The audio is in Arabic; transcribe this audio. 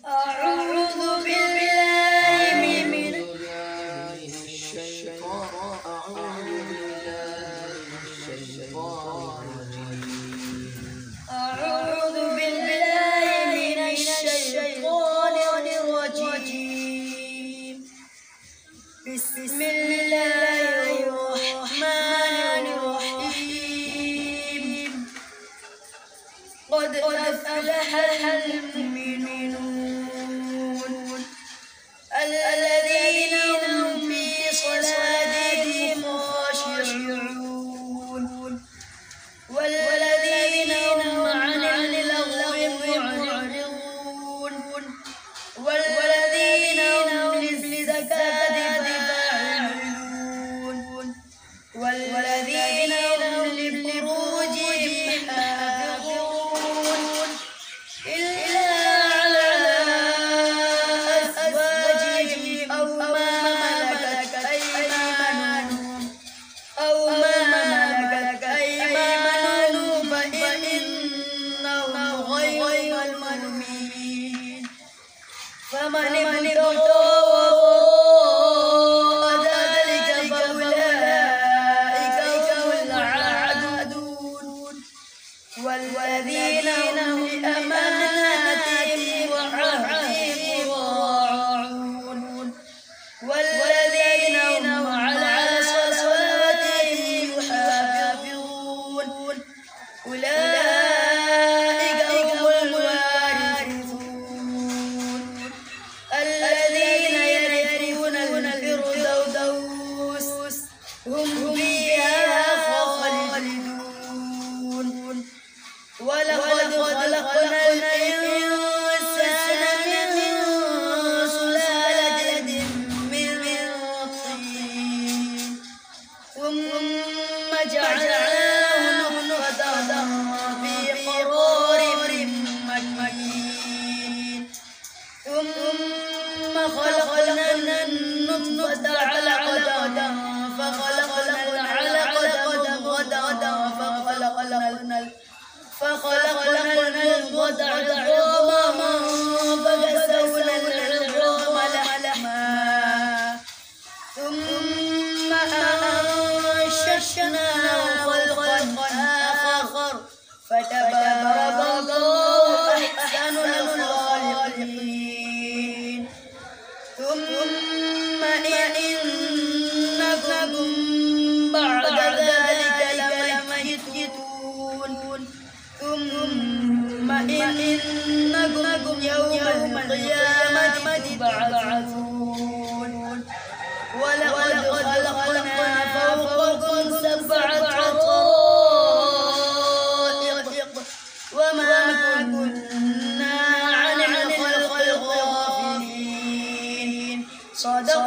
أعوذ بالله من الشيطان الرجيم. بسم الله الرحمن الرحيم. قد أفلح المؤمنون الذين هم في صلاتهم خاشعون والذين هم عن اللغو معرضون والذين هم للزكاة فاعلون والذين هم لفروجهم حافظون إلا على أزواجهم أو ما ملكت أيمانهم فإنهم غير ملومين. فمن ابتغى وراء ذلك فأولئك هم العادون. والذين هم لأماناتهم وعهدهم راعون والذين هم على صلواتهم يحافظون. أولئك هم الوارثون الذين يرثون الفردوس هم فيها خالدون. ولقد خلقنا الإنسان من سلالة من طين ثم جعلناه نطفة في قرار مكين ثم خلقنا النطفة علقة فخلقنا العلقة مضغة فخلقنا المضغة عظاما فكسونا العظام لحما ثم أنشأناه خلقا آخر فتبارك الله أحسن الخالقين. ثم إنكم بعد ذلك لميتون. ثم إنكم يوم القيامة تبعثون. ولقد خلقنا فوقكم سبع طرائق وما كنا عن الخلق غافلين. صدق